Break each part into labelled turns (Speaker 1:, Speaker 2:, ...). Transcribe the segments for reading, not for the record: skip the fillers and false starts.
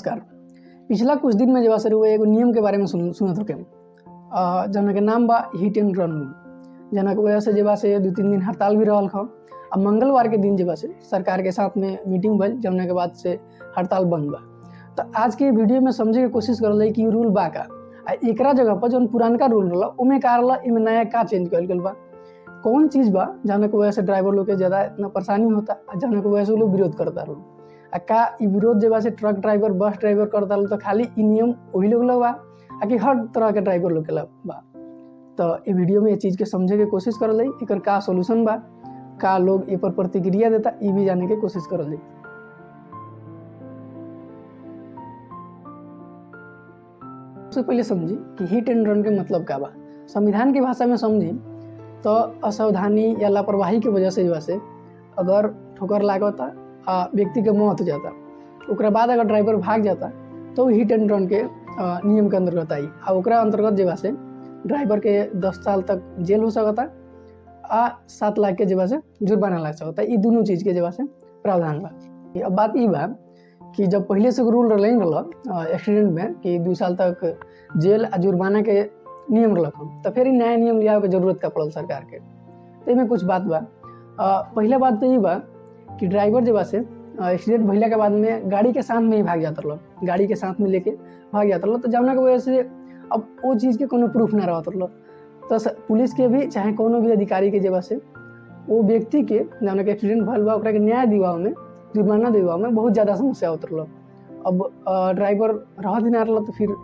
Speaker 1: नमस्कार। पिछला कुछ दिन में जब सर वो एगो नियम के बारे में सुनत होके जना के नाम बा हिट एंड रन रूल। जना के वजह से जब से 2-3 दिन हड़ताल भी रहल खा। अब मंगलवार के दिन जब से सरकार के साथ में मीटिंग भल जमने के बाद से हड़ताल बंद बा। तो आज के वीडियो में समझे के कोशिश करल कि रूल बा का एकरा जगह पर जो पुरानका रूल रहा उमें का रहा इमें नया का चेंज कल गल बा, कौन चीज़ बा जाने की वजह से ड्राइवर लोग के ज़्यादा इतना परेशानी होता, जाने की वजह से लोग विरोध करता रहो। का विरोध जब से ट्रक ड्राइवर बस ड्राइवर करता तो खाली इ नियम वही लोग बा कि हर तरह के ड्राइवर लोग के बा। तो ये वीडियो में ये चीज़ के समझे के कोशिश करल एकर का सोल्यूशन बा, का लोग ए पर प्रतिक्रिया देता ये भी जाने के कोशिश करल। सबसे पहले समझी कि हिट एंड रन के मतलब का बा। संविधान की भाषा में समझी तो असावधानी या लापरवाही की वजह से वैसे अगर ठोकर लागता व्यक्ति के मौत हो जाता, उसके बाद अगर ड्राइवर भाग जाता तो हिट एंड रन के नियम के अंतर्गत आई। ओकरा अंतर्गत जब से ड्राइवर के 10 साल तक जेल हो सकता आ 7 लाख के जब से जुर्माना लग सकता। ये दोनों चीज़ के जब से प्रावधान बा। अब बात ये बा कि जब पहले से रूल रहा एक्सीडेंट में कि 2 साल तक जेल आ जुर्माना के नियम रख, तो फिर नया नियम लिया के जरूरत का पड़ल सरकार के। तो इनमें कुछ बात बा। पहला बात तो ये बा कि ड्राइवर जब से एक्सीडेंट भइला के बाद में गाड़ी के साथ में ही भाग जाता रहा, गाड़ी के साथ में लेके भाग जाता रहा। तो जाना की वजह से अब वो चीज़ के कोनो प्रूफ ना रहता रहा। तो पुलिस के भी चाहे कोनो भी अधिकारी के जब से वो व्यक्ति के जाना के एक्सीडेंट भल बा ओकरा के न्याय दिवाओ में, जुर्माना दिवाओ में बहुत ज़्यादा समस्या होता रहा। अब ड्राइवर रह ना रहा तो फिर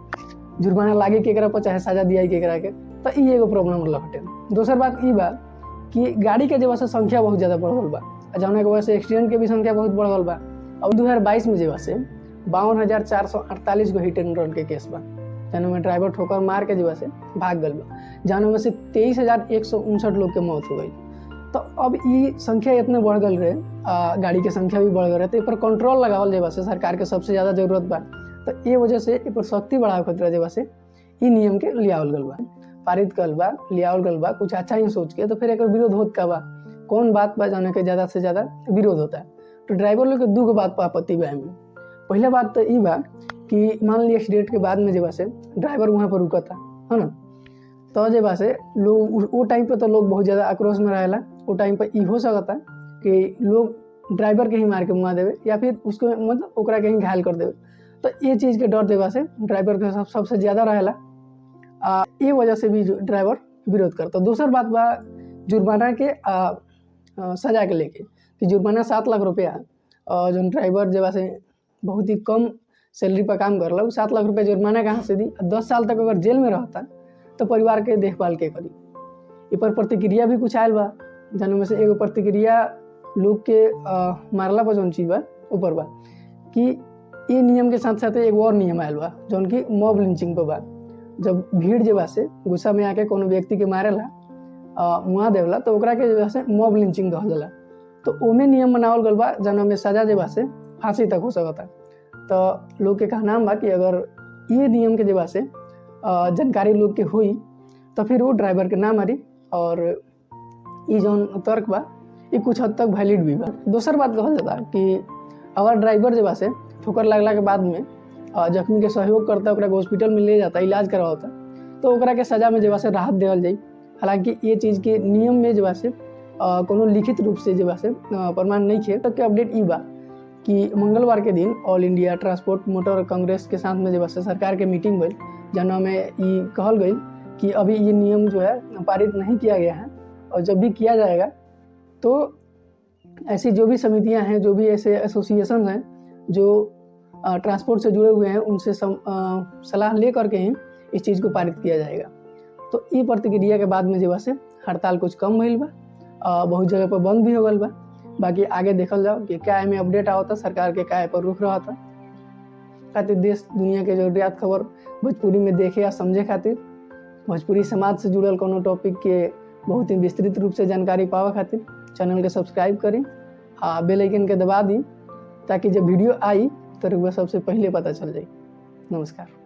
Speaker 1: जुर्माना लागे केकरा पर चाहे सजा दिया केकरा के, तो ये एगो प्रॉब्लम रहा हटे। दोसर बात ये बा कि गाड़ी के जब से संख्या बहुत ज़्यादा बढ़ल बा, जौना की वजह से एक्सीडेंट के भी संख्या बहुत बढ़ल बा। अब 2022 में जब से 52,448 गो हिट एंड रन के केस बा, जौना में ड्राइवर ठोकर मार के जब से भाग गल बा, जौना में से 23,159 लोग के मौत हो गई। तो अब ये संख्या इतने बढ़ गल रहे, गाड़ी के संख्या भी बढ़ गए रहे, तो इस पर कंट्रोल लगावल जब से सरकार के सबसे ज़्यादा जरूरत बा। तो ये वजह से इस पर सख्ती बढ़ावे खातिर जब से ये नियम के लियावल गल बा, पारित कल बा, लियावल गल बा कुछ अच्छा ही सोच के। तो फिर एक विरोध होत का बा, कौन बात बा जाने के ज़्यादा से ज़्यादा विरोध होता है। तो ड्राइवर लोग के 2 बात पर आपत्ति बा। पहले बात तो ये बा कि मान ली एक्सीडेंट के बाद में जब से ड्राइवर वहाँ पर रुका था, है ना, तो जब से लोग वो टाइम पे तो लोग बहुत ज़्यादा आक्रोश में रहेला। वो टाइम पर ये हो सकता कि लोग ड्राइवर के ही मार के मुआ देवे या फिर उसको मतलब ओकरा के ही घायल कर देवे। तो ये चीज़ के डर देवा से ड्राइवर के सबसे ज़्यादा रहेला। ये वजह से भी ड्राइवर विरोध करता। दूसर बात बा जुर्माना के सजा के लेके कि जुर्माना 7 लाख रुपया, जो ड्राइवर जब से बहुत ही कम सैलरी पर काम कर रहा 7 लाख रुपया जुर्माना कहाँ से दी। 10 साल तक अगर जेल में रहता तो परिवार के देखभाल के करी। इस पर प्रतिक्रिया भी कुछ आयल बा, जन में से एगो प्रतिक्रिया लोग के मारला पर जौन चीज़ बा ऊपर बा कि ये नियम के साथ साथ एक और नियम आयल बा जौन की मॉब लिंचिंग पर बा। जब भीड़ जब से गुस्सा में आके कोनो व्यक्ति के मारेला मुआ देवला तो ओकरा के वजह से मॉब लिंचिंग कहल जाला। तो ओमे नियम बनावल गल बा जना में सजा जब से फांसी तक हो सकता। तो लोग के कहना बा कि अगर ये नियम के जब से जानकारी लोग के हुई तो फिर वो ड्राइवर के ना मारी, और ये जौन तर्क बा ये कुछ हद तक वैलिड भी बा। दोसर बात कहल जाता कि अगर ड्राइवर जब से ठोकर लगला के बाद में जख्मी के सहयोग करता ओकरा हॉस्पिटल में ले जाता, इलाज करवाता, तो ओकरा के सजा में जब से राहत देवल जाई। हालांकि ये चीज़ के नियम में जब से कोनो लिखित रूप से जब से प्रमाण नहीं थे। तक के अपडेट ई बा कि मंगलवार के दिन all India transport motor Congress के साथ में जब से सरकार के मीटिंग भइल, जना में ये कहल गई कि अभी ये नियम जो है पारित नहीं किया गया है, और जब भी किया जाएगा तो ऐसी जो भी समितियां हैं, जो भी ऐसे एसोसिएशन हैं जो ट्रांसपोर्ट से जुड़े हुए हैं, उनसे सलाह ले करके ही इस चीज़ को पारित किया जाएगा। तो ये प्रतिक्रिया के बाद में जब से हड़ताल कुछ कम भइल बा, बहुत जगह पर बंद भी हो गल बा। बाकी आगे देखल जाओ कि क्या में अपडेट आवता, सरकार के क्या पर रुख रहा था। खातिर देश दुनिया के जरूरियात खबर भोजपुरी में देखे या समझे खातिर, भोजपुरी समाज से जुड़ल कोनो टॉपिक के बहुत ही विस्तृत रूप से जानकारी पावे खातिर चैनल के सब्सक्राइब करी, बेल आइकन के दबा दी ताकि जब वीडियो आई तो सबसे पहले पता चल जाए। नमस्कार।